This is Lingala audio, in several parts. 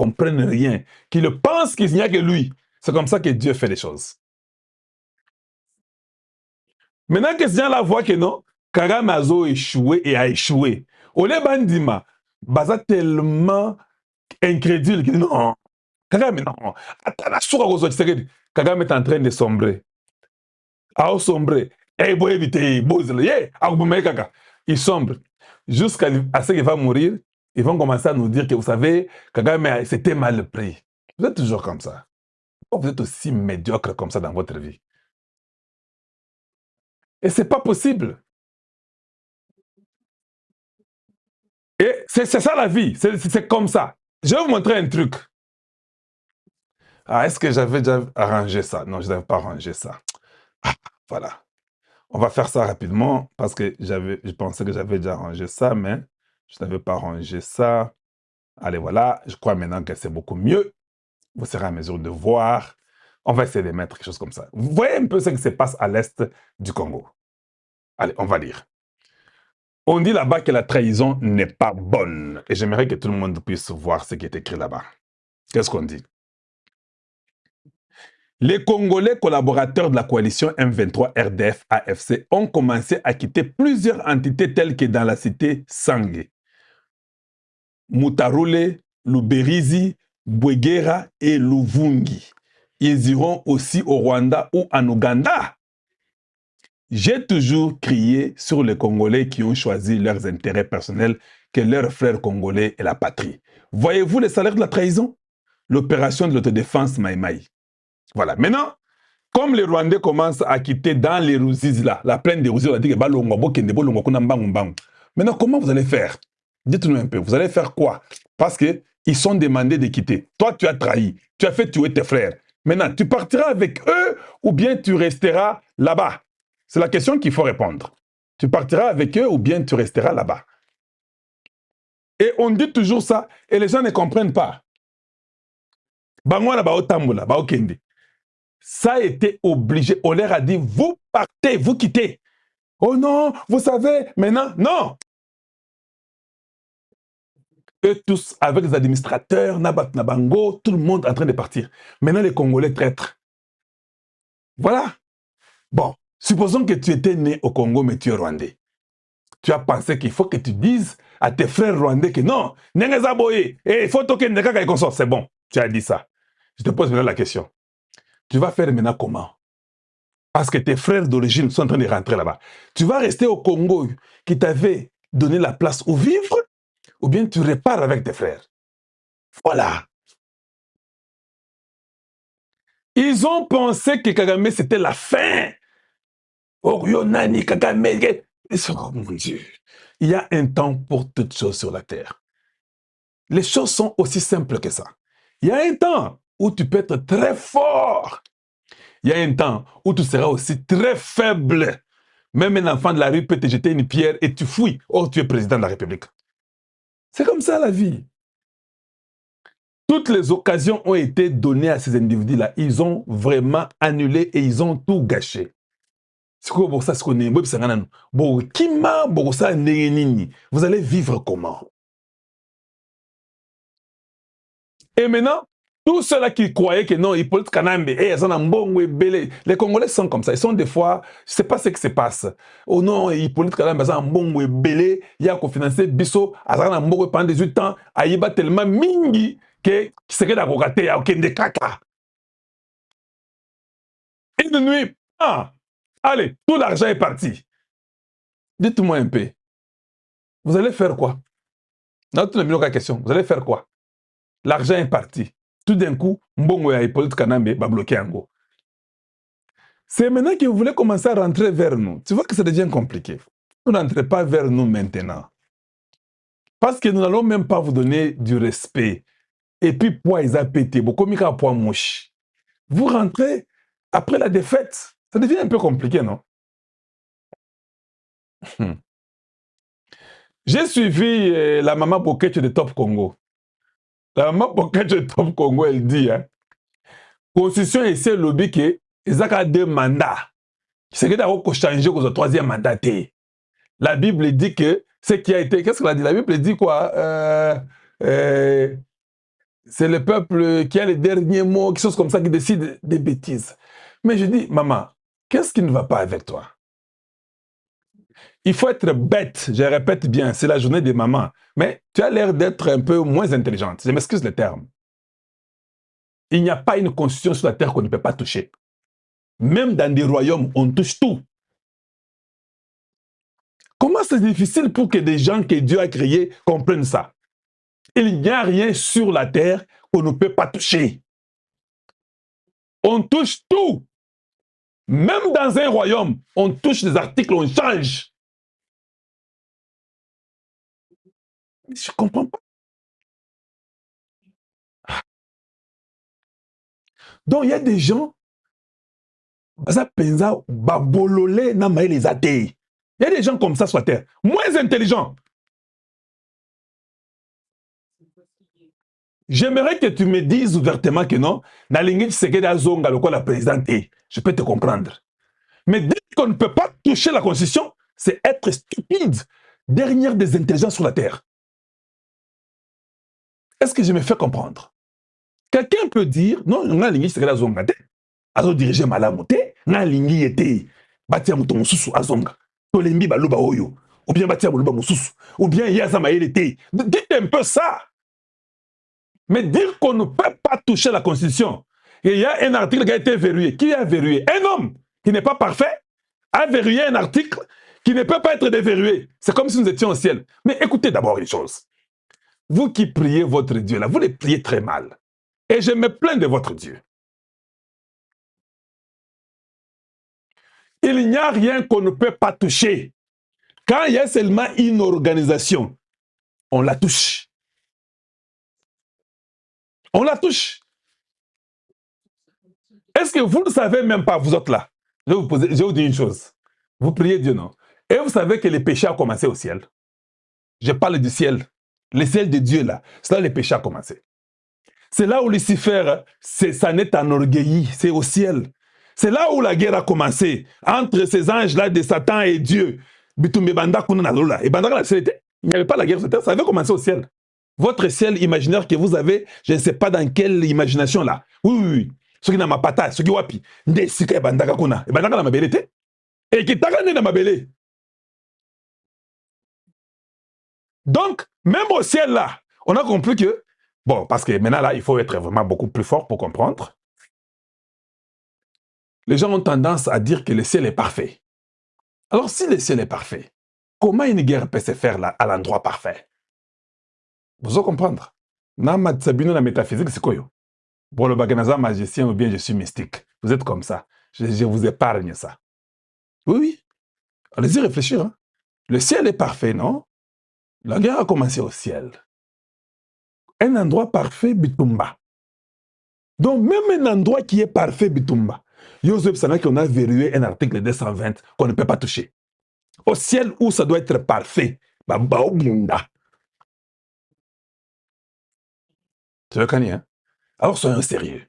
comprennent rien, qu'ils pensent qu'il n'y a que lui. C'est comme ça que Dieu fait les choses. Maintenant que ces gens-là voient que non, Kagame a échoué et a échoué. Ole Bandima, baza tellement incrédule qu'il dit non, Kagame, non. Kagame est en train de sombrer. A sombrer. Eh, bon, éviter, il sombre. Jusqu'à ce qu'il va mourir, ils vont commencer à nous dire que vous savez, Kagame, c'était mal pris. Vous êtes toujours comme ça. Vous êtes aussi médiocre comme ça dans votre vie. Et c'est pas possible. Et c'est ça la vie. C'est comme ça. Je vais vous montrer un truc. Ah, est-ce que j'avais déjà arrangé ça? Non, je n'avais pas arrangé ça. Ah, voilà. On va faire ça rapidement parce que je pensais que j'avais déjà arrangé ça, mais je n'avais pas arrangé ça. Allez, voilà. Je crois maintenant que c'est beaucoup mieux. Vous serez en mesure de voir. On va essayer de mettre quelque chose comme ça. Vous voyez un peu ce qui se passe à l'est du Congo. Allez, on va lire. On dit là-bas que la trahison n'est pas bonne. Et j'aimerais que tout le monde puisse voir ce qui est écrit là-bas. Qu'est-ce qu'on dit? Les Congolais collaborateurs de la coalition M23 RDF AFC ont commencé à quitter plusieurs entités telles que dans la cité Sangue, Mutarule, Luberizi, Bwegera et Luvungi. Ils iront aussi au Rwanda ou en Ouganda. J'ai toujours crié sur les Congolais qui ont choisi leurs intérêts personnels que leurs frères congolais et la patrie. Voyez-vous les salaires de la trahison? L'opération de l'autodéfense Maïmaï. Voilà. Maintenant, comme les Rwandais commencent à quitter dans les Ruzizi, là, la plaine des Ruzizi, on a dit que maintenant, comment vous allez faire? Dites-nous un peu, vous allez faire quoi? Parce qu'ils sont demandés de quitter. Toi, tu as trahi, tu as fait tuer tes frères. Maintenant, tu partiras avec eux ou bien tu resteras là-bas? C'est la question qu'il faut répondre. Tu partiras avec eux ou bien tu resteras là-bas? Et on dit toujours ça et les gens ne comprennent pas. Ça a été obligé. On leur a dit, vous partez, vous quittez. Oh non, vous savez, maintenant, non. Eux tous, avec les administrateurs, Nabat Nabango, tout le monde en train de partir. Maintenant, les Congolais traîtres. Voilà. Bon, supposons que tu étais né au Congo, mais tu es rwandais. Tu as pensé qu'il faut que tu dises à tes frères rwandais que non, il faut que c'est bon. Tu as dit ça. Je te pose maintenant la question. Tu vas faire maintenant comment? Parce que tes frères d'origine sont en train de rentrer là-bas. Tu vas rester au Congo qui t'avait donné la place où vivre, ou bien tu repars avec tes frères. Voilà. Ils ont pensé que Kagame, c'était la fin. Oh, Yonani, Kagame. Oh mon Dieu. Il y a un temps pour toutes choses sur la terre. Les choses sont aussi simples que ça. Il y a un temps où tu peux être très fort. Il y a un temps où tu seras aussi très faible. Même un enfant de la rue peut te jeter une pierre et tu fouilles. Oh, tu es président de la République. C'est comme ça la vie. Toutes les occasions ont été données à ces individus-là. Ils ont vraiment annulé et ils ont tout gâché. Vous allez vivre comment? Et maintenant, tous ceux-là qui croyaient que non, Hippolyte Kanambe, les Congolais sont comme ça. Ils sont des fois, je ne sais pas ce qui se passe. Oh non, Hippolyte Kanambe, il y a financé Bisso, pendant 18 ans, Aïba tellement mingi que c'est que la il y a aucun de caca. Une nuit, allez, tout l'argent est parti. Dites-moi un peu, vous allez faire quoi? Dans toute la question, vous allez faire quoi? L'argent est parti. Tout d'un coup, Mbongo et Hippolyte Kanambe va bloquer en gros. C'est maintenant que vous voulez commencer à rentrer vers nous. Tu vois que ça devient compliqué. Vous n'entrez pas vers nous maintenant. Parce que nous n'allons même pas vous donner du respect. Et puis, poids, ils ont pété. Beaucoup de poids mouche. Vous rentrez après la défaite. Ça devient un peu compliqué, non? J'ai suivi la maman Boketch de Top Congo. La maman Boketch de Top Congo, elle dit, Constitution et c'est lobby que ils ont 2 mandats. C'est que d'abord qu'on change au 3e mandat. La Bible dit que ce qui a été, qu'est-ce qu'elle a dit? La Bible dit quoi? c'est le peuple qui a les derniers mots, quelque chose comme ça, qui décide des bêtises. Mais je dis, maman, qu'est-ce qui ne va pas avec toi? Il faut être bête, je répète bien, c'est la journée des mamans. Mais tu as l'air d'être un peu moins intelligente. Je m'excuse le terme. Il n'y a pas une constitution sur la terre qu'on ne peut pas toucher. Même dans des royaumes, on touche tout. Comment c'est difficile pour que des gens que Dieu a créés comprennent ça? Il n'y a rien sur la terre qu'on ne peut pas toucher. On touche tout. Même dans un royaume, on touche des articles, on change. Je ne comprends pas. Donc, il y a des gens, il y a des gens comme ça sur la terre, moins intelligents. J'aimerais que tu me dises ouvertement que non, je peux te comprendre. Mais dire qu'on ne peut pas toucher la Constitution, c'est être stupide derrière des intelligences sur la terre. Est-ce que je me fais comprendre? Quelqu'un peut dire, non, on a l'ingé sekeda zonga te, azo diriger malamu te, na lingi ete, batia muto mususu azonga, tolembi baloba oyo, ou bien batia baloba mususu, ou bien yaza maele te. Dites un peu ça. Mais dire qu'on ne peut pas toucher la Constitution, il y a un article qui a été verrouillé. Qui a verrouillé? Un homme qui n'est pas parfait a verrouillé un article qui ne peut pas être déverrouillé. C'est comme si nous étions au ciel. Mais écoutez d'abord une chose. Vous qui priez votre Dieu, là, vous les priez très mal. Et je me plains de votre Dieu. Il n'y a rien qu'on ne peut pas toucher. Quand il y a seulement une organisation, on la touche. On la touche. Est-ce que vous ne savez même pas, vous autres là? Je vais vous dire une chose. Vous priez Dieu, non? Et vous savez que le péché a commencé au ciel. Je parle du ciel. Le ciel de Dieu là, c'est là que le péché a commencé. C'est là où Lucifer s'en est enorgueilli, c'est au ciel. C'est là où la guerre a commencé, entre ces anges-là de Satan et Dieu. Il n'y avait pas la guerre sur terre, ça avait commencé au ciel. Votre ciel imaginaire que vous avez, je ne sais pas dans quelle imagination là. Oui, oui, oui. Ce qui n'a pas ce qui wapi. Ndesika ebandaka kuna. Ebandaka na mabele te. Et qui t'a na mabele. Donc, même au ciel là, on a compris que, bon, parce que maintenant là, il faut être vraiment beaucoup plus fort pour comprendre. Les gens ont tendance à dire que le ciel est parfait. Alors, si le ciel est parfait, comment une guerre peut se faire là, à l'endroit parfait? Vous allez comprendre. Nama Tsabino la métaphysique, c'est quoi? Bon, le baganaza magicien ou bien je suis mystique. Vous êtes comme ça. Je vous épargne ça. Oui, oui. Allez-y réfléchir. Hein. Le ciel est parfait, non? La guerre a commencé au ciel. Un endroit parfait, Bitumba. Donc, même un endroit qui est parfait, Bitumba. Yosef Sanak, on a verrouillé un article 220 qu'on ne peut pas toucher. Au ciel où ça doit être parfait, tu veux connaître, hein? Alors soyons sérieux.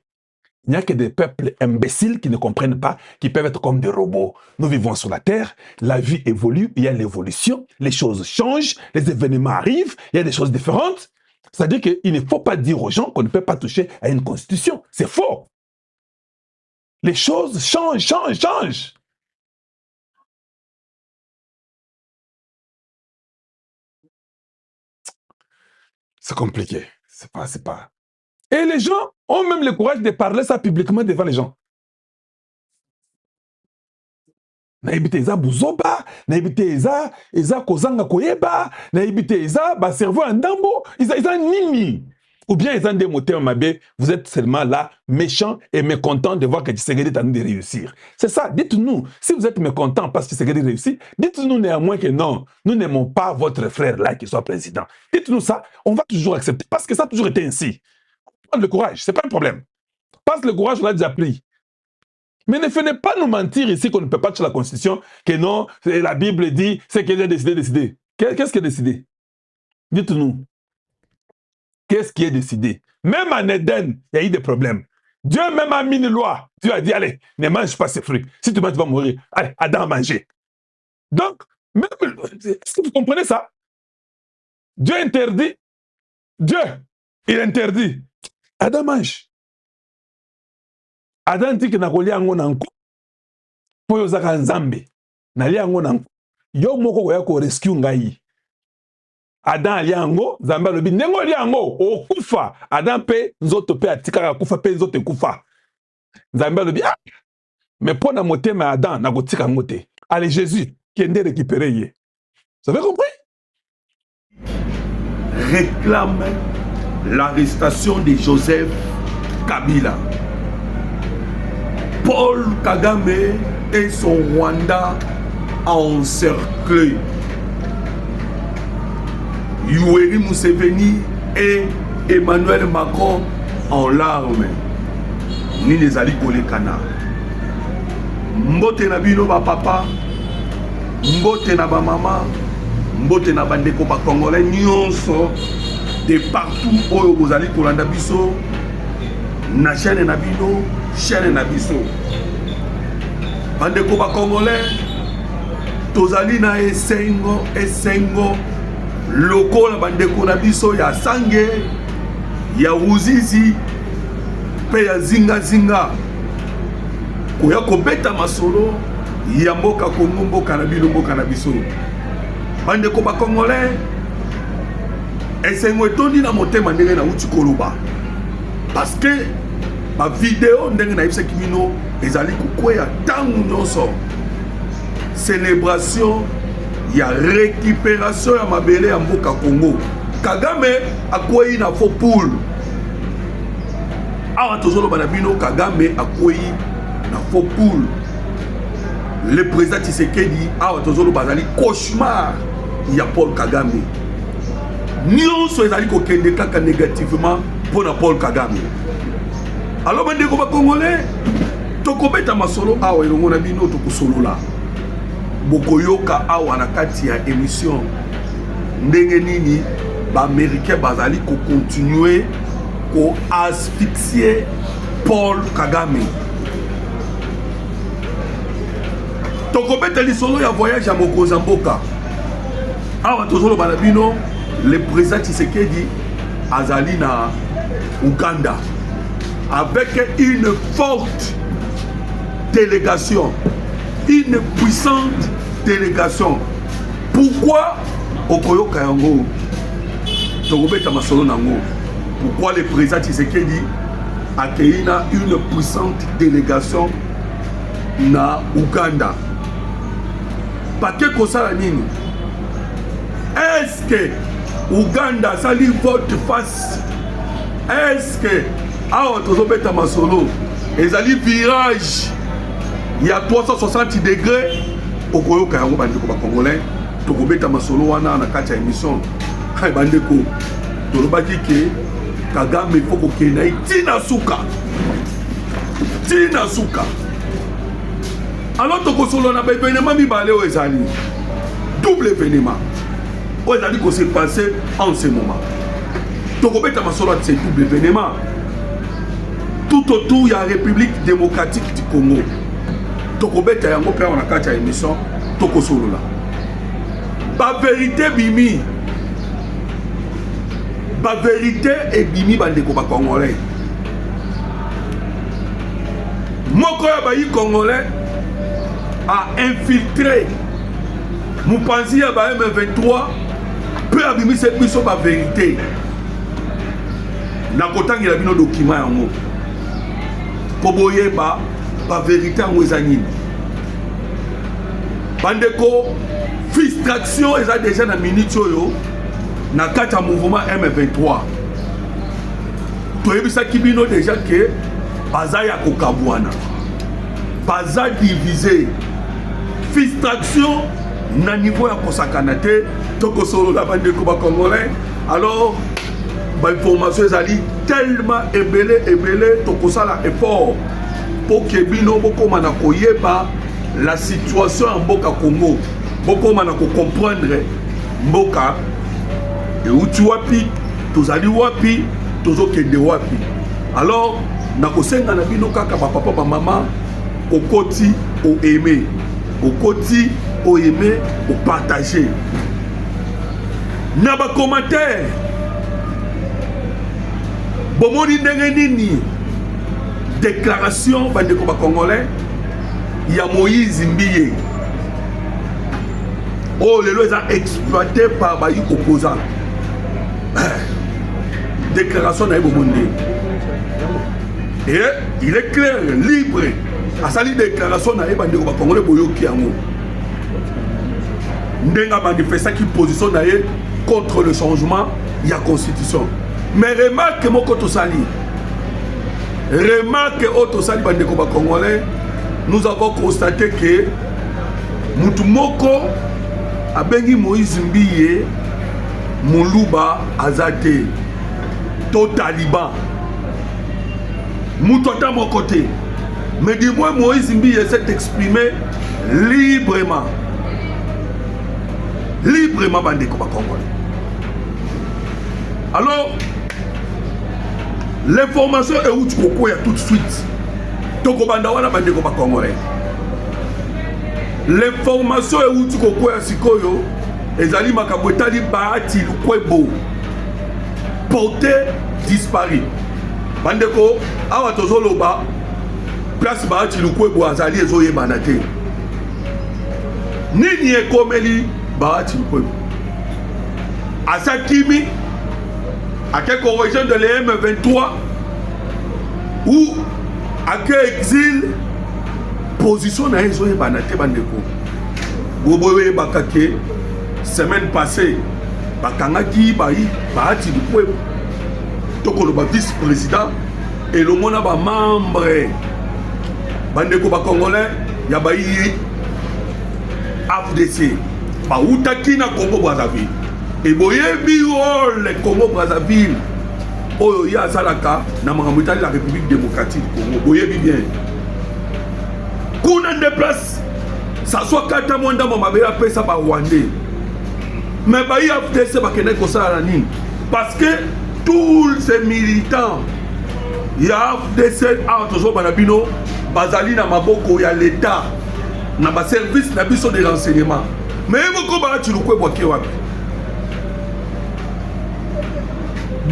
Il n'y a que des peuples imbéciles qui ne comprennent pas, qui peuvent être comme des robots. Nous vivons sur la Terre, la vie évolue, il y a l'évolution, les choses changent, les événements arrivent, il y a des choses différentes. C'est-à-dire qu'il ne faut pas dire aux gens qu'on ne peut pas toucher à une constitution. C'est faux. Les choses changent, changent, changent. C'est compliqué. C'est pas. Et les gens ont même le courage de parler ça publiquement devant les gens. Naibite eza buzoba, naibite eza kozanga koyeba, naibite eza ba cerveau en ndambo, eza nini. Ou bien ils ont des moteurs mabe, vous êtes seulement là, méchant et mécontent de voir que Tshisekedi est en train de réussir. C'est ça, dites-nous, si vous êtes mécontent parce que Tshisekedi réussit, dites-nous néanmoins que non, nous n'aimons pas votre frère là qui soit président. Dites-nous ça, on va toujours accepter, parce que ça a toujours été ainsi. Prendre le courage, c'est pas un problème. Parce que le courage, on l'a déjà pris. Mais ne venez pas nous mentir ici qu'on ne peut pas toucher la Constitution, que non, la Bible dit, c'est qu'elle a décidé. Qu'est-ce qui est décidé? Dites-nous. Qu'est-ce qui est décidé? Même en Éden, il y a eu des problèmes. Dieu même a mis une loi. Dieu a dit, allez, ne mange pas ces fruits. Si tu manges, tu vas mourir. Allez, Adam a mangé. Donc, même, est-ce que vous comprenez ça? Dieu interdit. Dieu, il interdit. Adam mange. Adam dit que na kolia ngo na nko. Po yo zaka nzambe. Na lia ngo na nko. Yo moko koya ko rescue ngai. Adam alia ngo, Nzambe alobi nengo lia ngo okufa. Adam pe nzoto pe atikaka kufa pe nzoto ekufa. Nzambe alobi ah. Mais pour na motema Adam na kotika ngo te. Allez Jésus qui est récupérer ye. Vous avez compris? Réclame l'arrestation de Joseph Kabila. Paul Kagame et son Rwanda encerclés. Yoweri Museveni et Emmanuel Macron en larmes. Ni les ali kolekana. Mbote na bino ba papa, mbote na ba mama, mbote na bandeko ba congolais nyonso de partout oyo bozali kolanda biso na chaîne na bino, chaîne na biso. Bandeko ba congolais tozali na esengo lokola bandeko na biso ya Sange, ya Uzizi pe ya zinga koya kobeta masolo ya mboka Kongo, mboka na bino, mboka na biso. Bandeko ba congolais esengo etondi na motema ndenge na uti koloba parce que ba vidéo ndenge na yebisaki bino ezali kokweya ntango nyonso célébration ya récupération ya mabele ya mboka Congo. Kagame akwei na faux poule. Awa tozoloba na bino Kagame akwei na faux poule. Le président Tshisekedi awa tozoloba bazali cauchemar ya Paul Kagame. Nyonso ezali kokende kaka négativement pour na Paul Kagame. Alors bandeko ba congolais tokobeta masolo awa elongo na bino tokosolola. Bokoyoka awa na kati ya émission ndenge nini ba américain bazali ko continuer ko asphyxier Paul Kagame. Tokobeta lisolo ya voyage ya mokonzi mboka awa tozolo bana bino le président Tshisekedi azali na Uganda avec une forte délégation, une puissante délégation. Pourquoi Okoyoka yango tokobeta masolo nango? Pourquoi le président Tshisekedi accueilli na une puissante délégation na Uganda? Parce que kosala nini? Est-ce que Uganda sali vote face? Est-ce que awa tozobeta masolo ezali virage il y a 360 degrés? Okoyoka yango bandeko ba congolais tokobeta masolo wana na kati ya émission. Hai bandeko tolobaki ke Kagame faut kokenda tina suka. Tina suka. Alors tokosolo na événement mibale o ezali. Double événement. O ezali ko se passer en ce moment. Tokobeta masolo de ce double événement. Tout autour ya République démocratique du Congo. Tokobeta yango pe na kati ya émission tokosolo la. Ba vérité bimi. Ba vérité et bimi bandeko ba congolais. Moko ya ba yi congolais a infiltré Moupanzi ya ba M23 peut abimi cette mission ba vérité. Na kotangi la bino document yango. Poboye ba vérité yango ezanini. Bandeko frustration eza déjà na minute oyo na kati ya mouvement M23. Toyebisa kibino déjà que baza ya kokabwana. Baza divisé. Frustration na niveau ya kosakana te tokosolo la bandeko ba congolais. Alors ba information ezali tellement ebele tokosala effort pour que bino bokoma na koyeba la situation en mboka Congo. Bokoma na ko comprendre mboka euti wapi tozali wapi tozokende wapi. Alors na kosenga na bino kaka ba papa ba mama okoti o aimer, okoti o aimer, o partager. Na ba commentaire bomoni ndenge nini déclaration bandeko ba congolais ya Moïse Mbiye oh lelo eza exploité par bayi opposant déclaration na bomoni et il est clair libre à sali déclaration na bandeko ba congolais boyoki yango ndenga manifestaki position na ye contre le changement de la constitution. Mais remarque moko tosali. Remarque otosali bandeko ba congolais, nous avons constaté que mutu moko abengi Moïse Mbiye muluba azate to taliban. Mutu ata mon côté. Mais du moins Moïse Mbiye s'est exprimé librement. Librement bandeko ba congolais. Alors, l'information est où tu comprends tout de suite. Toko bandawana bandeko ba congolais. L'information est où tu comprends sikoyo. Ezali makabwetali baati lukwebo. Porté disparu. Bandeko awa tozoloba place baati lukwebo azali ezoye banate. Nini ekomeli baati lukwebo. Asakimi à quelques origines de l'EM23 ou à quel exil position na ezoye banate bandeko boboye bakake semaine passée bakangaki bayi baati lukwebo tokolo ba vice-président et le mona ba membre bandeko ba congolais ya bayi AFDC ba utaki na Congo Brazzaville. Et boyebi le Congo Brazzaville oyo ya salaka na makambo la République démocratique du Congo boyebi bien kuna déplace ça soit kata mwanda mamabe apesa ba Rwandais mais ba FDC ba kene ko sala nini parce que tous ces militants ya FDC autozo banabino bazali na maboko ya l'état na ba service na biso de renseignement mais boko ba tilukwe boke wapi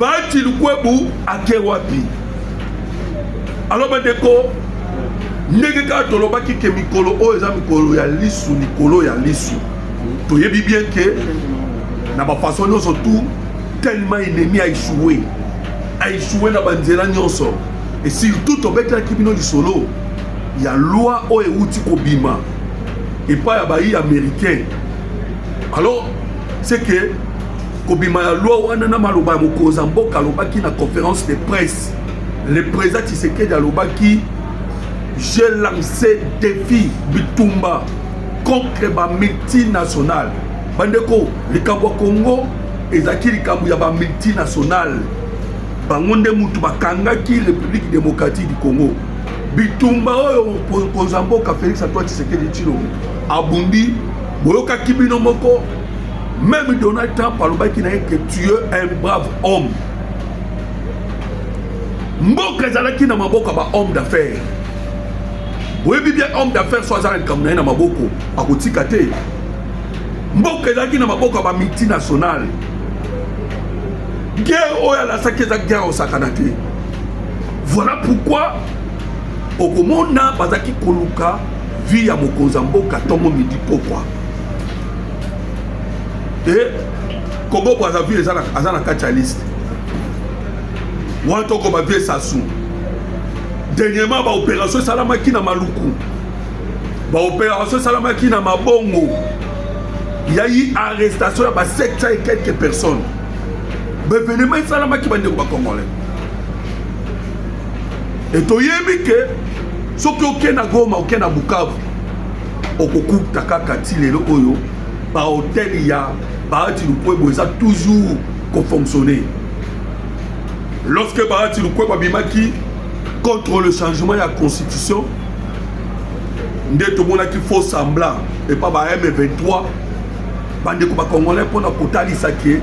Bati lukwebu ake wapi. Alors bandeko ndenge ka tolobaki ke mikolo o eza mikolo ya lisu mikolo ya lisu. Toyebi bien que na ba façon nyonso tout tellement ennemi a échoué. A échoué na banzela nyonso. Et surtout tobeta kibino lisolo ya loi o euti kobima. Et pas ya bayi américain. Alors c'est que Kobima ya loi wana na maloba mokoza mboka lobaki na conférence de presse le président Tshisekedi alobaki j'ai lancé défi bitumba contre ba multinationale bandeko likambo Congo ezaki likambo ya ba multinationale bango nde mutu bakangaki République démocratique du Congo bitumba oyo mokoza mboka Félix Antoine Tshisekedi Tshilombo abundi boyoka kibino moko. Même Donald Trump alobaki na que tu es un brave homme. Mboka ezalaki na maboko ba homme d'affaires. Oui bien homme d'affaires soit za comme na maboko akotika te. Mboka ezalaki na maboko ba multinationale. Guerre oya la sakeza guerre au sakanate. Voilà pourquoi okomona bazaki koluka vie ya mokonza mboka tongo midi pourquoi. Et Congo Brazzaville est en catalyste. Wanto Koba vie Sassou. Dernièrement, ba opération Salamaki na Maluku. Ba opération Salamaki na Mabongo. Il y a eu arrestation de 700 et quelques personnes. Mais venez Salamaki bande ko Congolais. Et toyebi que soki okena Goma okena Bukavu okoku takaka tilelo oyo ba hôtel ya Baati Lukwebo ça toujours fonctionné. Lorsque Baati Lukwebo bimaki contre le changement de la constitution, tout le monde qui faut semblant et pas ba M23 bandeko ba congolais pour na kotali saké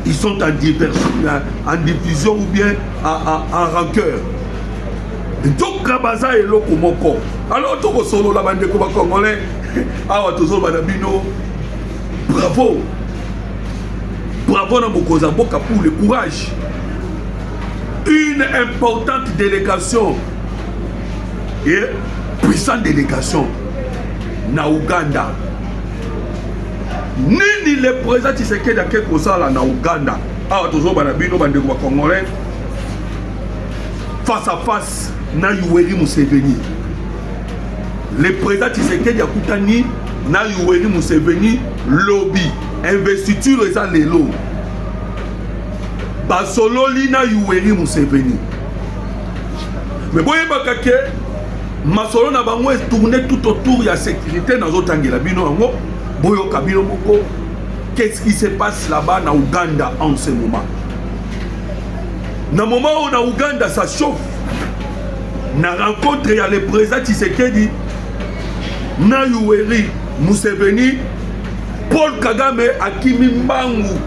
ils sont en division ou bien en rancœur. Donc Kabaza et loko moko. Alors to solo la bandeko ba congolais awa tozo banabino. Bravo. Bravo na Mokoza Mboka pour le courage. une importante délégation et puissante délégation na Uganda. Nini le président Tshisekedi ake kosala na Uganda awa tozoba na bino bandeko ba Congolais face à face na Yoweri Museveni. Le président Tshisekedi akutani na Yoweri Museveni lobby investiture eza lelo basololi na Yoweri Museveni. Mais boyebaka ke masolo na bango est tourné tout autour ya sécurité na zotangela bino yango boyoka bino moko. Qu'est-ce qui se passe là-bas na Ouganda en ce moment? Na moment où na Ouganda ça chauffe, na rencontre ya le président Tshisekedi na Yoweri Museveni, Paul Kagame akimi mbangu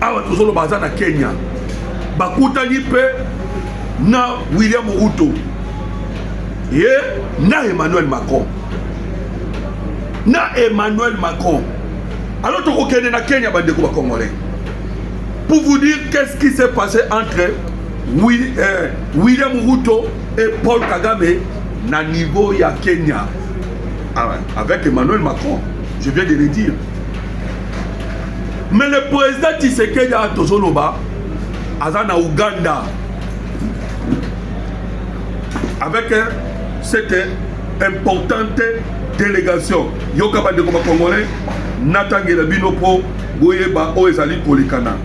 awa tozolo baza na Kenya bakutani pe na William Ruto et na Emmanuel Macron. Alors tu reconnais na Kenya bandeko ba Congolais. Pour vous dire qu'est-ce qui s'est passé entre William Ruto et Paul Kagame na niveau ya Kenya avec Emmanuel Macron, je viens de le dire. Mais le président Tshisekedi a tozoloba azana Uganda avec cette importante délégation. Yoka bandeko ba Congolais natangela bino po boyeba o ezali kolikana.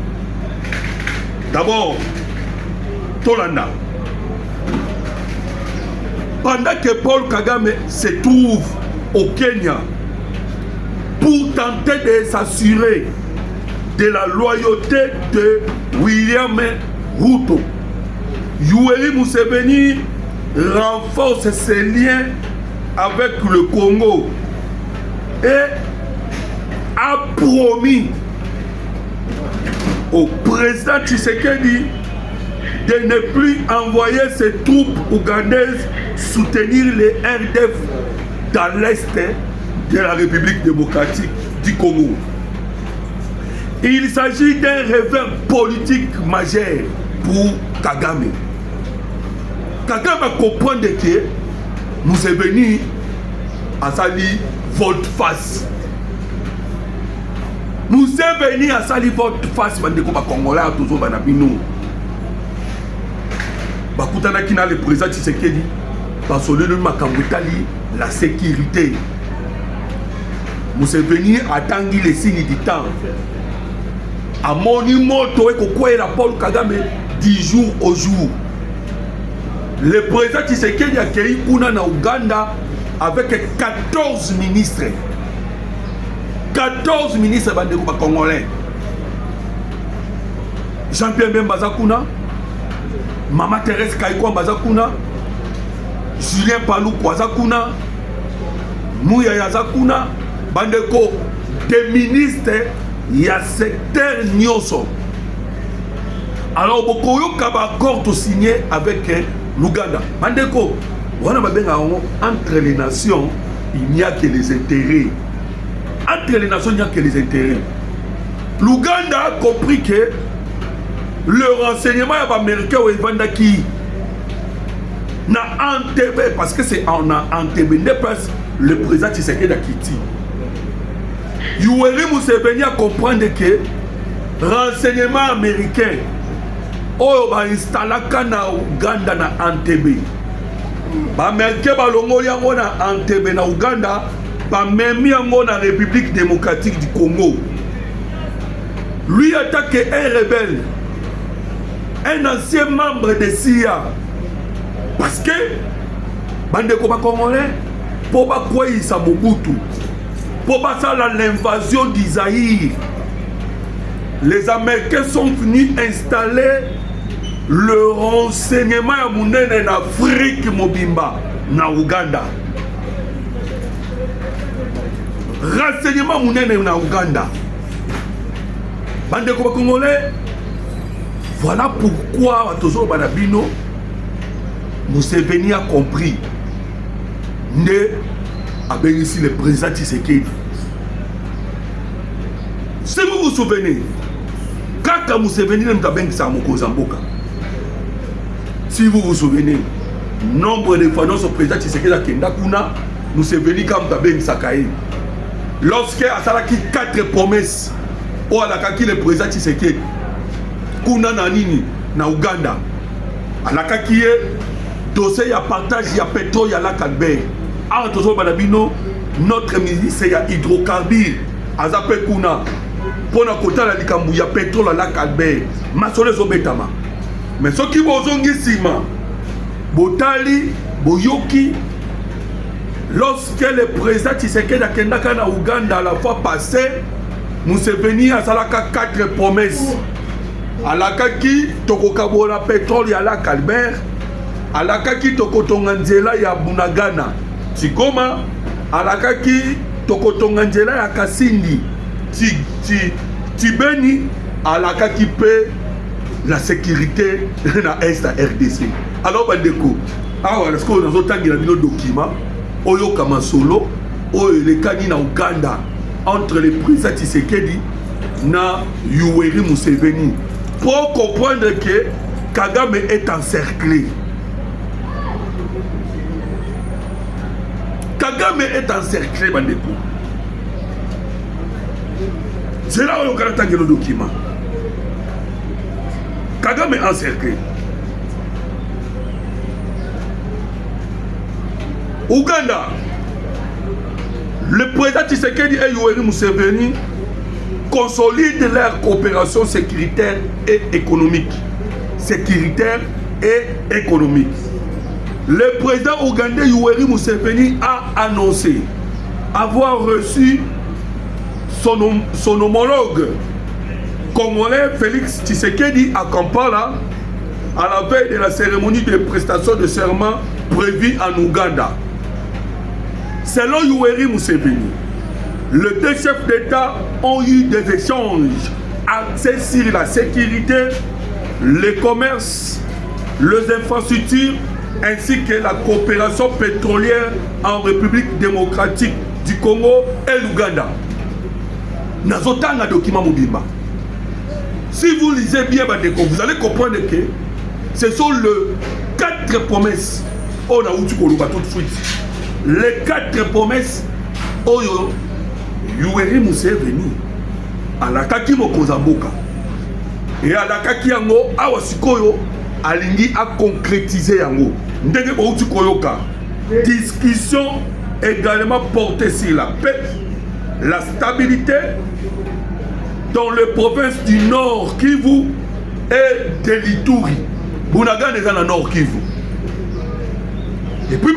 D'abord Tolanda. Pendant que Paul Kagame se trouve au Kenya pour tenter de s'assurer de la loyauté de William Ruto, Yoweri Museveni renforce ses liens avec le Congo et a promis au président Tshisekedi de ne plus envoyer ses troupes ougandaises soutenir les RDF dans l'est de la République démocratique du Congo. Il s'agit d'un revers politique majeur pour Kagame. Kagame comprend que Museveni a sali volte-face. Museveni a sali volte-face bandeko ba Congolais toujours banabino. Bakutana kina le président Tshisekedi basolelo makambutali la sécurité. Museveni attangi les signes du temps. A moni moto et kokwela Paul Kagame 10 jours au jour. Le président Tshisekedi a accueilli kuna na Uganda avec 14 ministres. 14 ministres bandeko ba Congolais. Jean-Pierre Bemba Zakuna, Mama Thérèse Kaikwa Bazakuna, Julien Palou Kwazakuna, Mouya Yazakuna, bandeko des ministres ya secteur Nyoso. Alors beaucoup yoka ba accord to signé avec l'Ouganda. Bandeko, wana babenga entre les nations, il n'y a que les intérêts. Entre les nations, il n'y a que les intérêts. L'Ouganda a compris que le renseignement américain ou Evandaki na Entebbe, parce que c'est en Entebbe, n'est pas le président Tshisekedi Akiti. Yoweri Museveni a comprendre que renseignement américain oyo ba installaka na Uganda na Entebbe. Ba américain balongoli yango na Entebbe na Uganda, ba memi yango na République démocratique du Congo. Lui attaque un rebelle, un ancien membre de CIA. Parce que bandeko ba Congolais pour ba kweyisa Mobutu, pour passer l'invasion d'Isaïr, les Américains sont venus installer le renseignement à Mounene en Afrique Mobimba, na Uganda. Renseignement Mounene na Uganda. Bandeko Congolais, voilà pourquoi toujours Banabino Museveni a compris. Ne a béni le président Tshisekedi. Si vous vous souvenez, quand Museveni n'a pas béni Moko Zamboka, si vous vous souvenez, nombre de fois notre président Tshisekedi Akenda Kuna, nous sommes venus comme Tabeng Sakaï. Lorsque Asalaki 4 promesses, ou alakaki le président Tshisekedi Kuna Nanini, na Uganda, alakaki dossier ya partage ya pétrole ya la Calbert. Ah, toujours Banabino, notre ministre ya hydrocarbures, Azape Kuna, pour na kota la likambu ya pétrole à la Calbert, masole zobetama. Mais ce qui bozongi sima, botali, boyoki, lorsque le président Tshisekedi Akendaka na Uganda la fois passée, Museveni a salaka 4 promesses. Alakaki tokokabola pétrole ya la Calbert, alakaki tokotonga nzela ya Bunagana, Tsigoma, alakaki tokotonga nzela ya Kasindi, Tibeni, alakaki pe la sécurité na Est à RDC. Alors bandeko, awa est-ce qu'on a autant de documents oyo kama solo oyo le kani na Uganda entre le président Tshisekedi na Yoweri Museveni pour comprendre que Kagame est encerclé. Kagame est encerclé bandeko. C'est là où on a le document. Kagame est encerclé. Ouganda, le président Tshisekedi et Yoweri Museveni consolident leur coopération sécuritaire et économique. Sécuritaire et économique. Le président ougandais Yoweri Museveni a annoncé avoir reçu son homologue congolais Félix Tshisekedi à Kampala à la veille de la cérémonie de prestation de serment prévue en Ouganda. Selon Yoweri Museveni, les deux chefs d'État ont eu des échanges axés sur la sécurité, le commerce, les infrastructures ainsi que la coopération pétrolière en République démocratique du Congo et l'Ouganda. Nazotanga document Mobimba. Si vous lisez bien, vous allez comprendre que ce sont les 4 promesses. On a eu tout de suite. Les 4 promesses. Oyo Yoweri Museveni alakaki mokozamboka. Et alakaki yango awa sikoyo alingi a concrétiser yango. Ndenge bouti koyoka. Discussion également portée sur la paix, la stabilité dans les provinces du Nord Kivu et de l'Ituri. Bunagana est dans le Nord Kivu. Et puis,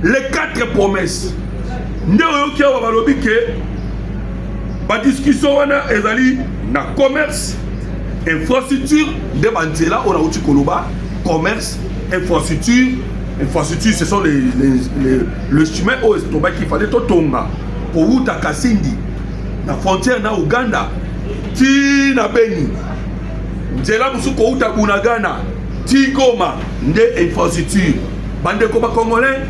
les 4 promesses. Nous avons dit que la discussion est dans le commerce, infrastructure, commerce, infrastructure. Infrastructure, ce sont le chemin qu'il fallait tonga pour Uta Kasindi, la frontière na Uganda, ti na Beni, nzela musuko Uta Bunagana, ti Goma, nde infrastructure. Bande koba congolais,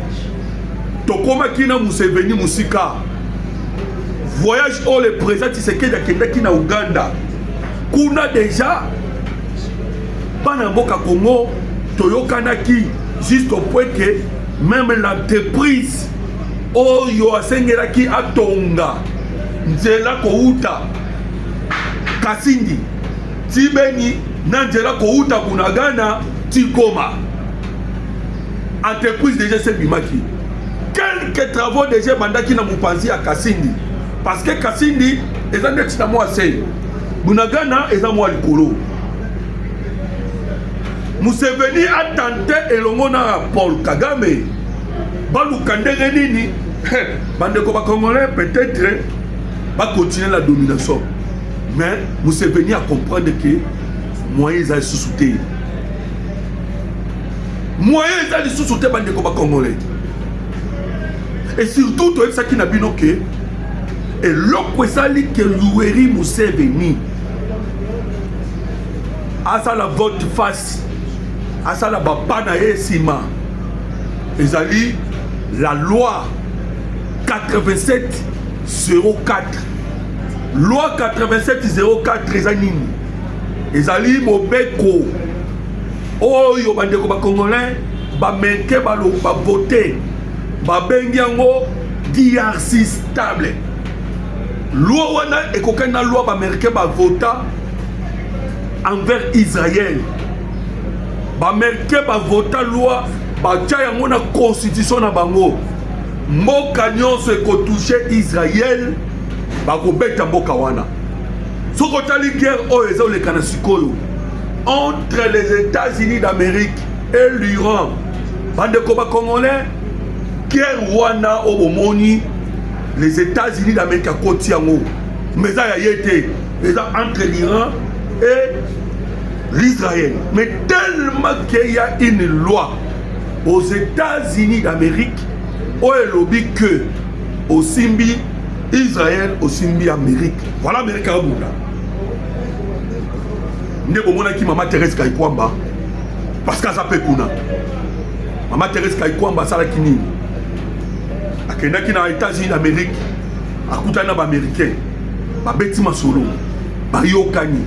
tokoma kina Museveni musika. Voyage où le président Tshisekedi akendaki na Uganda. Kuna déjà, Panamboka Congo, toyokanaki. Juste au point que même l'entreprise Oyo Asengeraki Atonga Nzela Kouta Kasindi Tibeni Nzela Kouta Bunagana Tikoma. Entreprise déjà c'est Bimaki. Quelques travaux déjà mandaki na Mupanzi à Kasindi. Parce que Kasindi est un ex moi c'est Bunagana est un moi likolo. Museveni a tenté elongo na Paul Kagame. Balukandenge nini? Bandeko ba Congolais peut-être va continuer la domination. Mais Museveni a comprendre que moyens a sous-souté. Moyens a sous-souté bandeko ba Congolais. Et surtout toi ça qui n'a bino que et l'okwesali que Yoweri Museveni a ça la vote face. Asala Bapana et Sima. Ezali la loi 87-04. Loi 87-04 Ezanini. ezali mobeko oyo bandeko bakongolais bameke bavote babengi yango DRC stable. Loi wana ekokani na loi baméricain bavota envers Israël. Baméricain bavota loi batia yango na constitution na bango. Mboka nyonso ekotouche Israël bakobeta mboka wana. Soko tali guerre oyo eza oleka na sikoyo entre les États-Unis d'Amérique et l'Iran. Bandeko ba congolais guerre wana obomoni les États-Unis d'Amérique akoti yango. Mais ça y a été entre l'Iran et l'Israël. Mais tellement qu'il y a une loi aux États-Unis d'Amérique où elle lobby que au Simbi Israël, au Simbi Amérique. Voilà l'Amérique à Boula. Nous avons Maman Thérèse Kaikwamba parce qu'elle s'appelle Kuna. Maman Thérèse Kaikwamba, ça la kini. Akena qui dans les États-Unis d'Amérique, akutana ba américain, ba betima solo, ba yokani,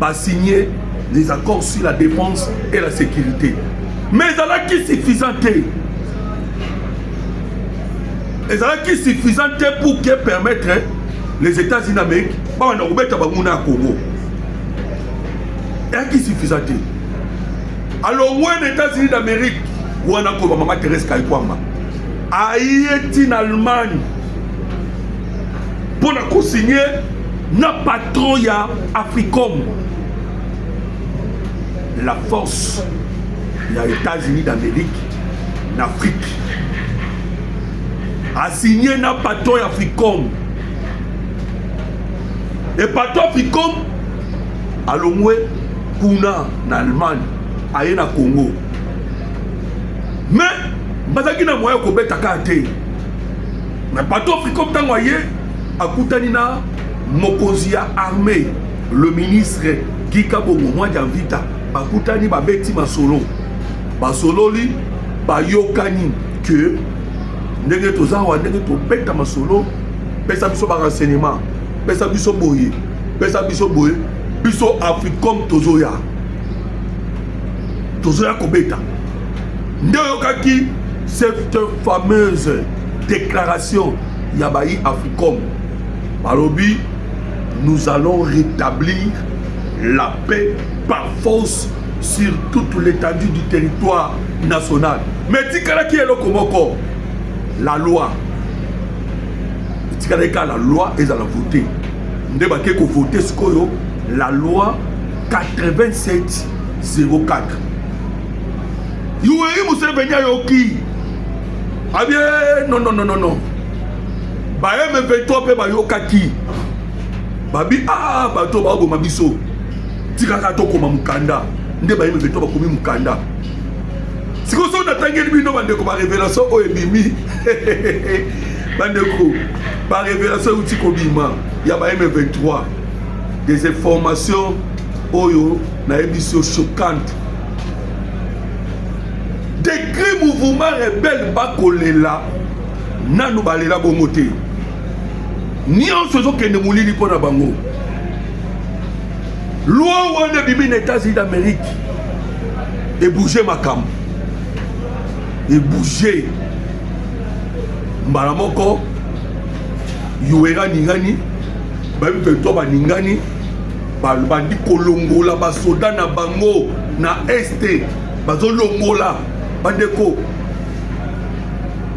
ba signer des accords sur la défense et la sécurité. Mais ça là qui suffisant. Et ça là qui suffisant pour que permettre les États-Unis d'Amérique, ba na ubeta ba muna Congo. Et qui suffisant. Alors moi les États-Unis d'Amérique, où on a comme Maman Thérèse Kaikwamba. Aïe en Allemagne pour la consigner na patron ya Africom, la force des États-Unis d'Amérique en Afrique a signé na patron ya Africom et patron Africom à l'omwe kuna en Allemagne aïe na Congo. Mais bazaki na moyen ko beta kate mais bateau Africom tangoye akutani na mokonzi ya armée le ministre Guy Kabongo mwa janvita bakutani babeti masolo basololi bayokani que ndenge tozawa ndenge to beta masolo pesa biso ba renseignement pesa biso boye biso Africom tozoya ko beta ndeyokaki cette fameuse déclaration Yabaï Africom. Balobi, nous allons rétablir la paix par force sur toute l'étendue du territoire national. Mais Tikala qui est le Komoko? La loi. Tikala la loi est à la voter. Ndebake ko voter ce koyo la loi 8704. Youé Museveni yoki. Ah bien, non. Ba M23 pe ba yokaki. Babi bato ba goma biso. Tikaka to koma mukanda. Nde ba M23 ba komi mukanda. Siko so na tangeli bino bande ko ba révélation o ebimi. Bande ko ba révélation uti ko bima ya ba M23. Des informations oyo na émission choquante. Des gris mouvements rebelles bakolela nanu balela bongote ni on se que ne moulini pona bango loi wana bibi na États-Unis d'Amérique et bouger makam et bouger mbala moko yuera ningani babi peto ba ningani bandi kolongola ba soda na bango na este bazolongola. Bandeko,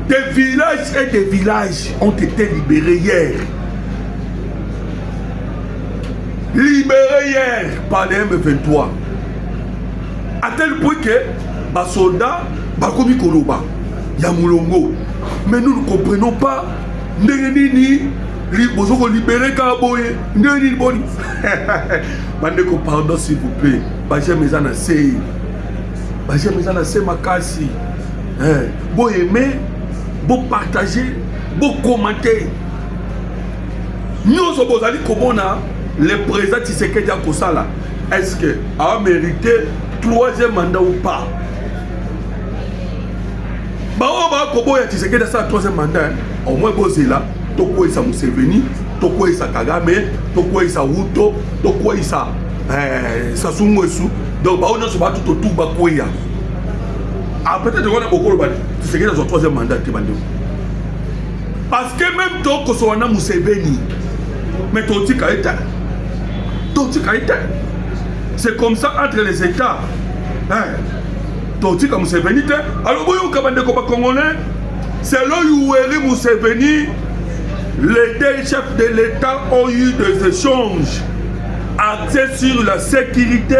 des villages et des villages ont été libérés hier. Libérés hier par les M23. À tel point que les soldats, Bakomi Koloba, Yamoulongo. Mais nous ne comprenons pas. Ndengenini, Bozo libéré Kaboye, Ndengenini Boni. Bandeko, pardon s'il vous plaît. Bajem Mezana Sey. J'aime ça c'est ma casse. Bon aimer, bon partager, bon commenter. Nous sommes allés comme on a les présidents Tshisekedi Kosala. Est-ce que a mérité 3e mandat ou pas? Bah on va comme on Tshisekedi ça 3e mandat. Au moins Bozela, Toko Isa Museveni, Toko Isa Kagame, Toko Isa Ruto, Toko Isa Sassou Nguesso. Donc, on a souvent tout autour de peut-être qu'on a beaucoup de c'est que dans son troisième mandat. Parce que même toi, que soit Museveni, mais ton petit caractère. C'est comme ça entre les États. Ton petit Museveni. Alors, vous avez un Congolais, c'est là où Museveni, les deux chefs de l'État ont eu des échanges axés sur la sécurité,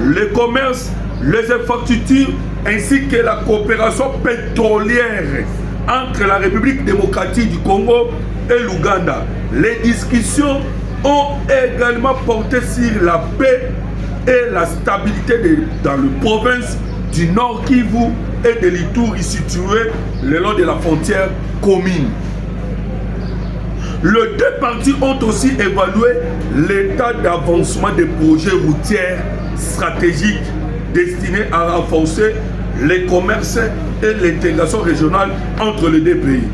le commerce, les infrastructures ainsi que la coopération pétrolière entre la République démocratique du Congo et l'Ouganda. Les discussions ont également porté sur la paix et la stabilité dans les provinces du Nord Kivu et de l'Ituri situées le long de la frontière commune. Les deux parties ont aussi évalué l'état d'avancement des projets routiers stratégiques destinés à renforcer les commerces et l'intégration régionale entre les deux pays.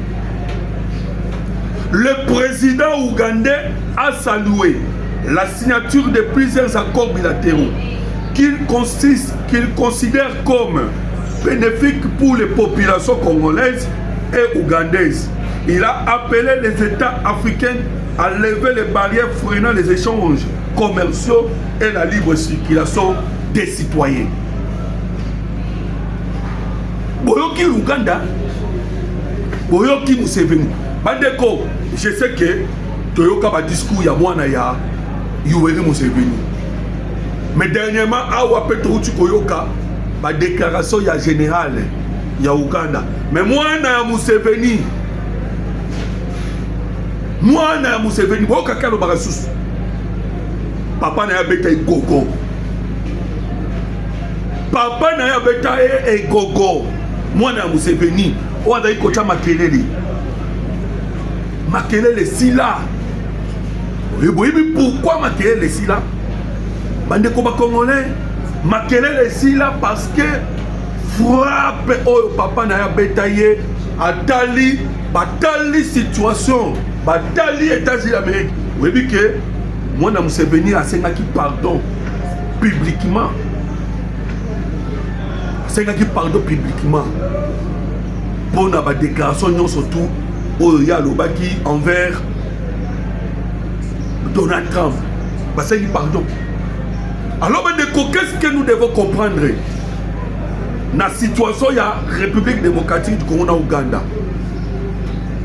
Le président ougandais a salué la signature de plusieurs accords bilatéraux qu'il considère comme bénéfiques pour les populations congolaises et ougandaises. Il a appelé les États africains à lever les barrières freinant les échanges commerciaux et la libre circulation des citoyens. Boyoki l'Ouganda, Boyoki Museveni. Bandeko, je sais que Toyoka va discours ya mwana ya Yoweri Museveni. Mais dernièrement, Awa Petrouchi Koyoka, ma déclaration ya générale ya Ouganda. Mais mwana ya Museveni, mwana ya Museveni, boyoka kalo barasusu. Papa na ya beta gogo. Papa na ya beta gogo. Mwana ya Museveni, oanda ikocha makelele. Makelele sila. Oyebi pourquoi makelele sila? Bandeko ba Congolais, makelele sila parce que frappe oyo papa na ya beta ye atali batali situation, batali États-Unis d'Amérique. Oyebi que mwana Museveni asengaki pardon publiquement. Asengaki pardon publiquement pour la déclaration surtout au Yalobaki envers Donald Trump. Asengaki pardon. Alors qu'est-ce que nous devons comprendre dans la situation de la République démocratique du Congo en Ouganda?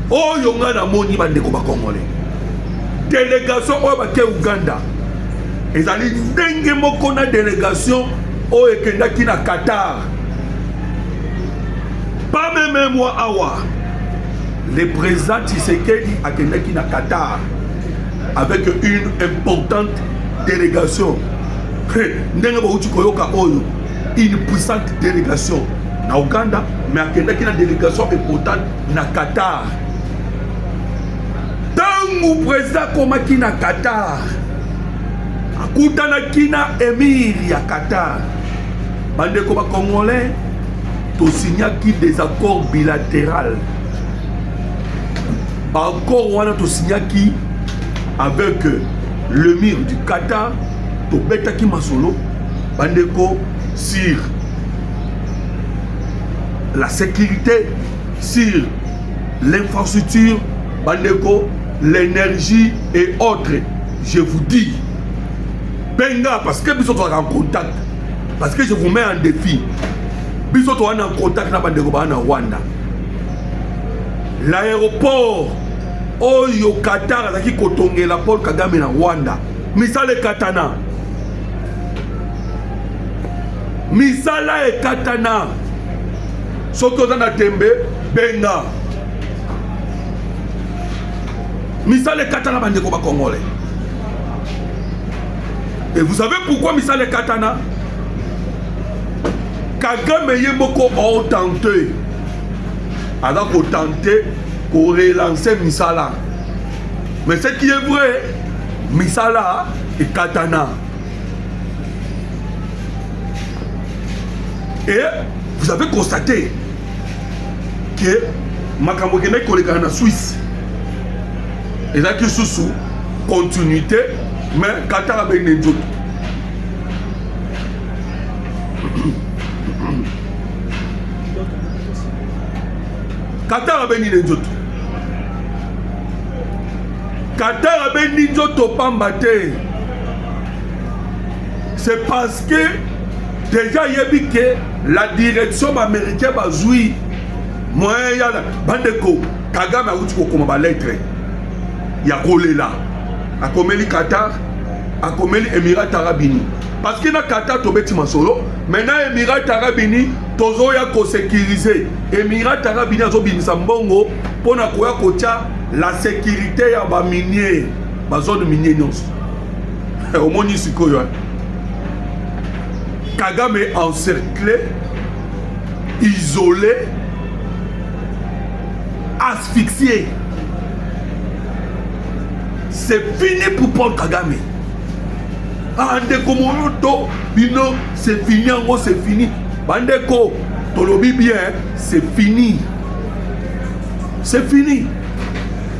Oh, yonga na moni bandeko ba Congolais. Délégation au Ouganda. Ils allaient dengue moko na délégation au ekendaki na Qatar. Pas même moi awa. Le président Tshisekedi a kendaki na Qatar avec une importante délégation. Ndenge ba uti koyoka oyo une puissante délégation na Ouganda mais akendaki na délégation importante na Qatar. Tangu président komaki na Qatar akutanaki na émir ya Qatar. Bandeko ba Congolais to signaki des accords bilatéraux. Accord wana to signaki avec l'émir du Qatar to betaki masolo bandeko sur la sécurité, sur l'infrastructure, bandeko, l'énergie et autres. Je vous dis, benga, parce que biso en contact, parce que je vous mets en défi. Biso en contact na bandeko ba na Rwanda. L'aéroport oyo Qatar azaki kotongela Paul Kagame na Rwanda. Misale katana. Misala e katana. Soki oza na tembe benga. Misala e katana bandeko ba Congolais. Et vous savez pourquoi Misala e katana? Kagame yemboko a tenté. Alors qu'on tenté pour relancer Misala. Mais ce qui est vrai, Misala et katana. Et vous avez constaté que Makambo Kene collègue en Suisse. Et là qui sous continuité, mais Qatar a bien d'autres. Qatar abeni nzoto. Qatar abeni nzoto pamba te. C'est parce que déjà yebi que la direction américaine bazui moyen yala bandeko Kagame a uti kokoma ba lettre ya kolela akomeli Qatar akomeli Émirats Arabes Unis parce que na Qatar tobeti masolo maintenant Émirats Arabes Unis tozo ya ko sécuriser Émirats Arabes Unis azobimisa mbongo pona koya kotia la sécurité ya ba minier ba zone minier nyonso omoni sikoyo Kagame encerclé, isolé, asphyxié. C'est fini pour Paul Kagame. Andeko Moyoto, Bino, c'est fini, en gros, c'est fini. Bandeko, Tolobi bien, c'est fini. C'est fini.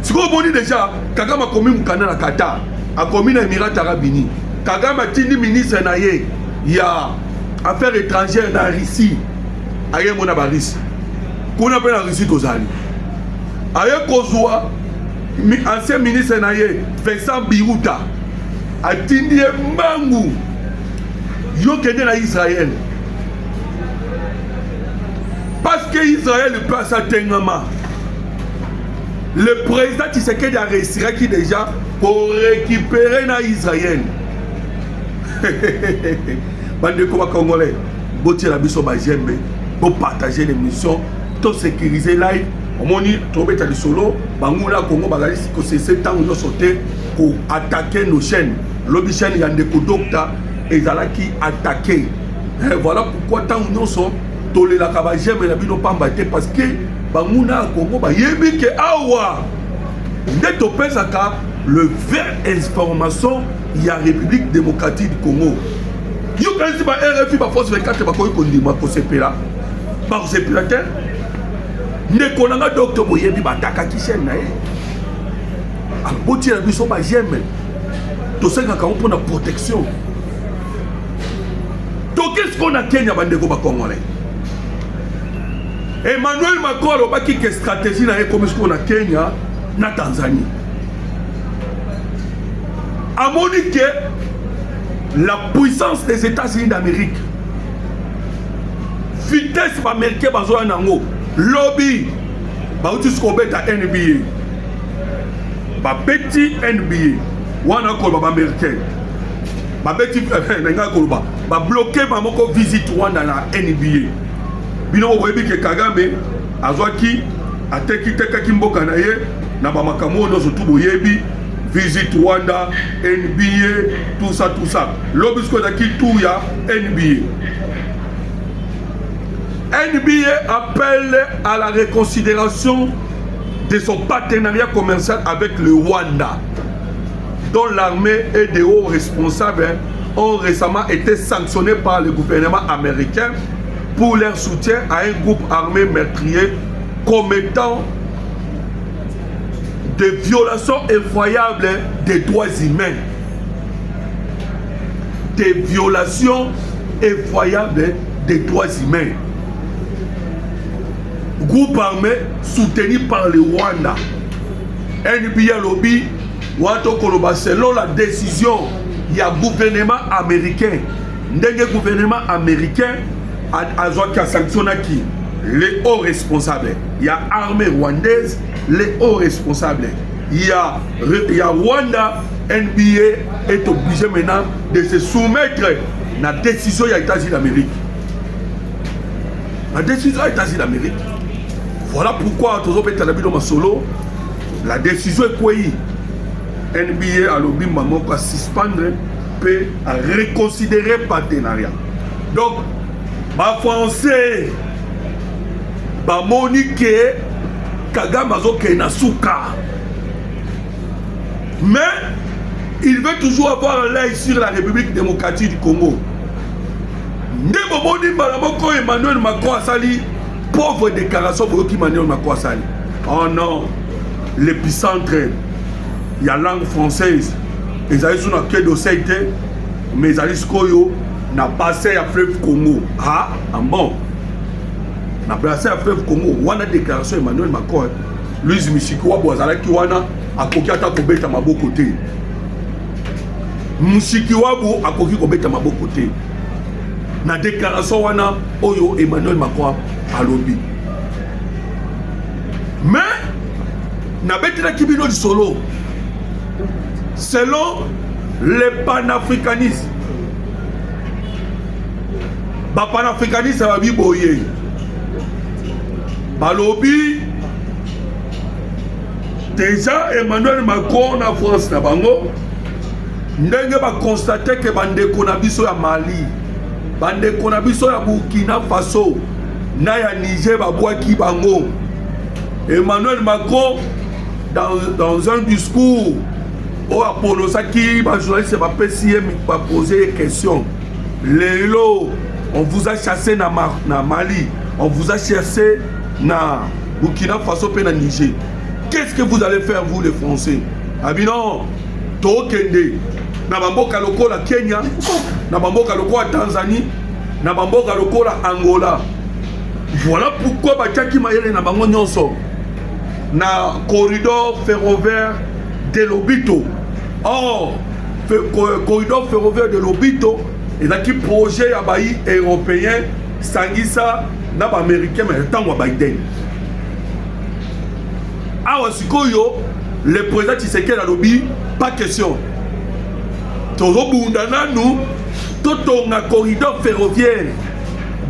Ce qu'on dit déjà, Kagame a commis un canal à Qatar, a commis les Émirats Arabes Unis. Kagame a dit ministre naïe, il y a affaires étrangères dans Russie. Aïe mon abaris. Qu'on appelle la Russie Tozali. Aïe Kozwa, ancien ministre naïe, Vincent Biruta, a tindi Mbangu. Yo kende na Israël. Parce que Israël peut s'atteindre. Le président Tshisekedi a réussi qui déjà pour récupérer na Israël. Bande Koba Congolais, botier la biso ba jembe, pour partager l'émission, tout sécuriser live. On moni tomber ta solo, bangula Congo bagali ko c'est 7 ans nous sauter pour attaquer nos chaînes. Lobby chaîne yande ko docteur et zalaki attaquer. Voilà pourquoi tant nous sommes tolé la kaba jembe la bino pambaté parce que banguna Congo ba yebi ke awa. Ndé to pesaka le vrai information il y a République démocratique du Congo. Yo quand c'est pas RFI ba force 24 ba koyi kondima ko sepela. Ba ko sepela te. Ne konanga docteur boyebi ba taka ki chaîne na ye. A boti la biso ba jeme. To senga ka pour la protection. To qu'est-ce qu'on a Kenya bandeko ba Congolais. Emmanuel Macron ba ki que stratégie na ye comme ce qu'on a Kenya na Tanzanie. A monique la puissance des États-Unis d'Amérique, vitesse américaine bazoya nango, lobby, ba uti skobeta NBA, ba petit NBA, wana ko ba américain, ba petit nga ko ba bloquer ba moko visite Rwanda na NBA. Bino boyebi ke Kagame azwaki ateki tekaki mboka na ye na ba makamo no zo tuboyebi. Visite Rwanda, NBA, tout ça, tout ça. L'obisco qui tout ya NBA. NBA appelle à la reconsidération de son partenariat commercial avec le Rwanda, dont l'armée et des hauts responsables ont récemment été sanctionnés par le gouvernement américain pour leur soutien à un groupe armé meurtrier commettant des violations effroyables des droits humains. Des violations effroyables des droits humains. Groupe armé soutenu par le Rwanda. NBA lobby, selon la décision, il y a gouvernement américain. Le gouvernement américain a sanctionné qui? Les hauts responsables. Il y a armée rwandaise, les hauts responsables. Il y a Rwanda, NBA est obligé maintenant de se soumettre à la décision des États-Unis d'Amérique. La décision des États-Unis d'Amérique. Voilà pourquoi la décision est quoi? NBA a lobby maman à suspendre peut reconsidérer partenariat. Donc, ma français. Ba Monique Kagame azoke na souka. Mais il veut toujours avoir un œil sur la République démocratique du Congo. Ndebo moni balamoko Emmanuel Macron a sali pauvre déclaration pour qui Emmanuel Macron a sali. Oh non, l'épicentre, il y a langue française. Ils allaient sur la quai d'Oseïte, mais ils allaient skoyo na bassin ya fleuve Congo. Ah bon. Na bassin ya fleuve Congo, wana déclaration Emmanuel Macron. Louise Mushikiwa bozalaki wana akoki ata kobeta maboko te. Mushikiwa bo akoki kobeta maboko te. Na déclaration wana oyo Emmanuel Macron alobi. Mais na betela kibino di solo. Selon les panafricanistes, ba panafricanistes ba biboye. Balobi déjà Emmanuel Macron na France na bango ndenge ba constater que bandeko na biso ya Mali, bandeko na biso ya Burkina Faso na ya Niger babwaki bango. Emmanuel Macron dans un discours où a prononcé ba journaliste ba poser des questions. Lelo, on vous a chassé na Mali, on vous a chassé na Burkina Faso et na Niger. Qu'est-ce que vous allez faire, vous les Français? Ah bien non, Tokende, na bamboka lokola Kenya, na bamboka lokola Tanzanie, na bamboka lokola Angola. Voilà pourquoi Bachaki Mayele na bango nyonso na corridor ferroviaire de Lobito. Or, corridor ferroviaire de Lobito est un projet à Baï européen, Sangisa, na ba américain, mais tant à Biden. Awa sikoyo le président Tshisekedi a lobby pas question tozobundana nous totonga corridor ferroviaire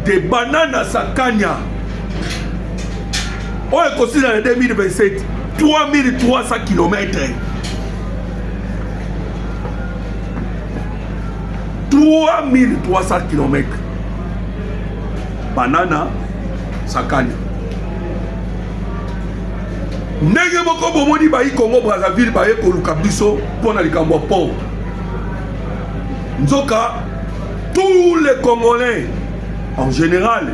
de Banana Sakanya on est considéré en 2027 3300 km 3300 km Banana Sakanya. Ndenge moko bomoni bayi Congo Brazzaville baye koluka biso pona likambo pont. Nzoka tous les Congolais en général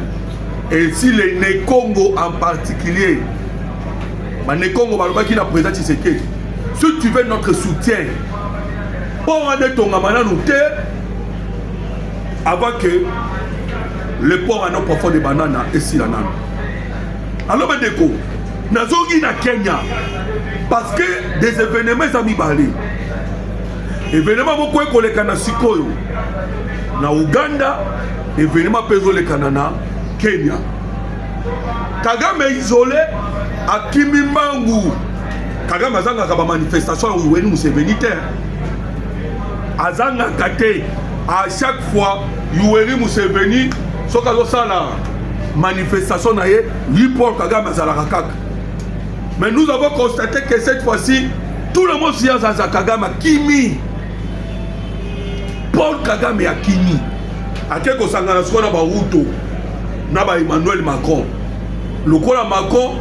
et si les Né-Congo en particulier. Ma Né-Congo balobaki na président Tshisekedi. Si tu veux notre soutien pour ande tonga mananu te avant que le port en eau profond de banana et si la nana. Alors Bandeko Nazogi na Kenya parce que des événements amis balé événement moko ekoleka na sikoyo na Uganda événement pezo le Canada Kenya Kagame isolé à Kimimbangu Kagame azanga ka ba manifestation ou Yoweri Museveni terre azanga kate à chaque fois Yoweri Museveni soka zo sala manifestation na ye lui Paul Kagame azalaka kaka. Mais nous avons constaté que cette fois-ci, tout le monde s'y a Kagame à Kimi. Paul Kagame à Kimi. À quel qu'on s'en a na Baruto, na ba Emmanuel Macron. Le Kola Macron,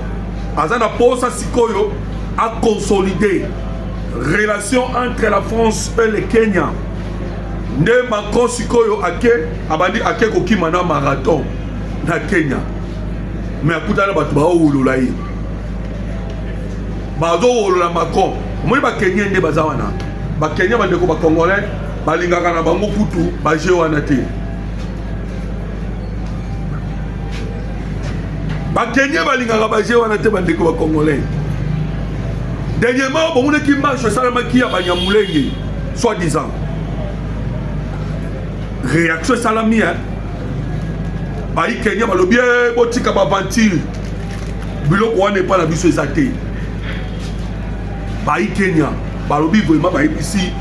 Azana Posa Sikoyo, a consolidé relation entre la France et le Kenya. Ne Macron Sikoyo abandi ake kokimana marathon na Kenya. Mais à Koutana Batouba Oulolaï. Bazo la Macron moi ba Kenya nde bazawana ba Kenya bandeko ba Congolais balingaka na bango kutu ba jewana te ba Kenya balingaka ba jewana te bandeko ba Congolais dernièrement bon qui marche salama qui a banyamulenge soi-disant réaction salami hein ba Kenya balobi botika ba venture biloko wana pas la biso ezate Baï Kenya, balobi vraiment baï ici.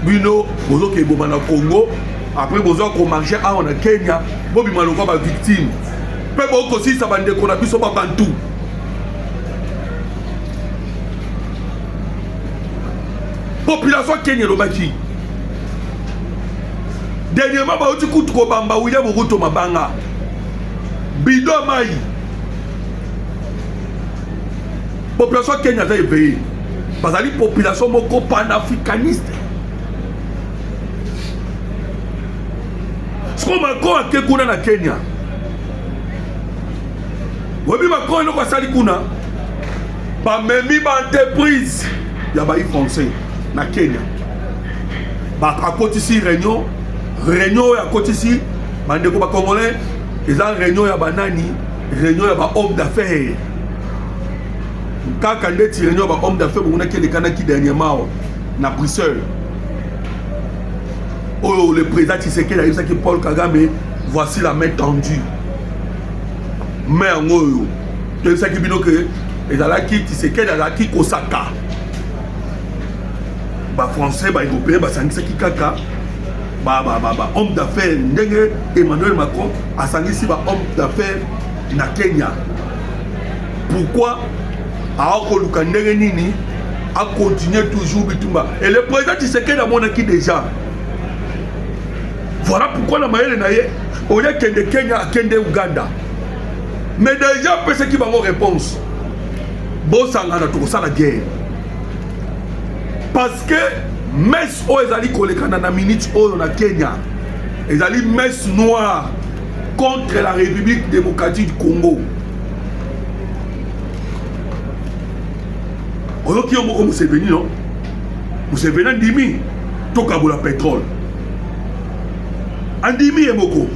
Bino, bozo ke boma na Congo, après bozo ko marcher à on Kenya, bobi maloko ba victime. Pe boko si sa bande ko na biso ba bantu. Population Kenya lo baki. Dernièrement ba oti kutu ko bamba William Ruto mabanga. Bido mai. Population Kenya a éveillé. Parce que la population moko panafricaniste. Ce qu'on m'a dit à Kekuna na Kenya. Webi Macron est là sali kuna. Ba memi ba entreprise ya ba français na Kenya. Ba akoti si réunion réunion ya kotisi bandeko ba congolais eza réunion ya banani réunion ya ba homme d'affaires kaka ndeti réunion ba homme d'affaires bonaki lekanaki dernièrement na Bruxelles oh le président Tshisekedi a dit que Paul Kagame voici la main tendue mais en gros tu sais que bino que ezalaki Tshisekedi azalaki kosaka ba français ba européen ba sangisaki kaka ba homme d'affaires ndenge Emmanuel Macron a sangisi ba homme d'affaires na Kenya. Pourquoi a koluka ndenge nini a continuer toujours bitumba et le président Tshisekedi a monaki déjà. Voilà pourquoi la maïle na ye au lieu que de Kenya à Kenya Uganda. Mais déjà personne qui va avoir réponse. Bon sangana to ça la guerre. Parce que messe o ezali kolekana na minute o na Kenya. Ezali messe noire contre la République démocratique du Congo. Oyo ki yomoko Museveni non? Museveni ndimi toka bola pétrole. Andimi emoko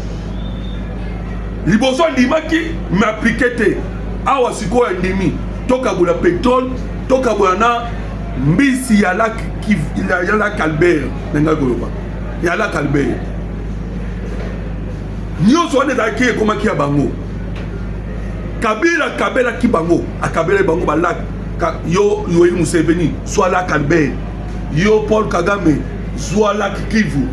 liboso ndimaki m'appliquer te awa siko ndimi toka bola pétrole toka bola na mbisi ya lac ya lac Albert nenga goloba ya lac Albert nyonso wana ezalaki ekomaki ya bango kabela ki bango akabela bango ba lac yo Yoweri Museveni soit lac Albert yo Paul Kagame soit lac Kivu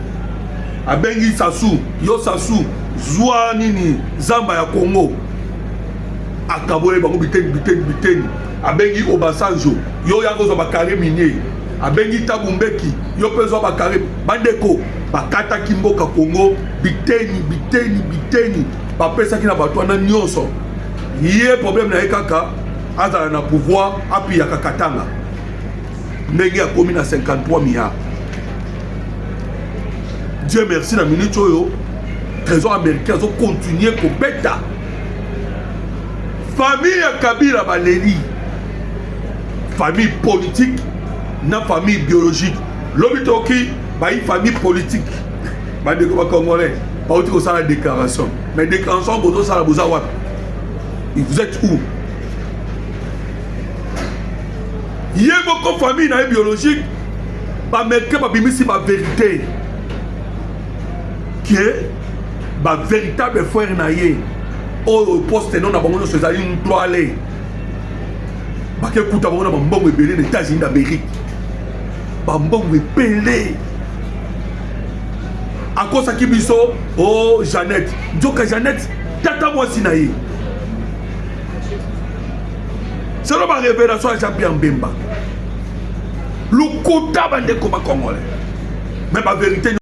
abengi Sassou yo Sassou zwa nini zamba ya Congo akaboye bango biteni abengi Obasanjo yo yango zo bakare minier abengi Tabumbeki yo pezo bakare bandeko bakata kimboka Congo biteni bapesa ki na bato na nyonso yé problème na ekaka azala na pouvoir api ya kakatanga ndenge ya komi na 53 milliards. Dieu merci la minute oyo trésor américain ont continué ko beta famille ya Kabila baleri famille politique na famille biologique lobitoki bayi famille politique bandeko ba congolais ba oti ko sala déclaration mais déclaration bozo sala boza wapi vous êtes où yeboko famille na biologique ba américain ba bimisi ba vérité que ba véritable frère na ye au poste non na bango so ezali ntoile ba ke kuta bango na mbongo ebele des États-Unis d'Amérique ba mbongo ebele akosa kibiso oh Jeannette njoka Jeannette tata mwasi na ye c'est la révélation à Jean-Pierre Mbemba le kota bandeko ba congolais mais ba vérité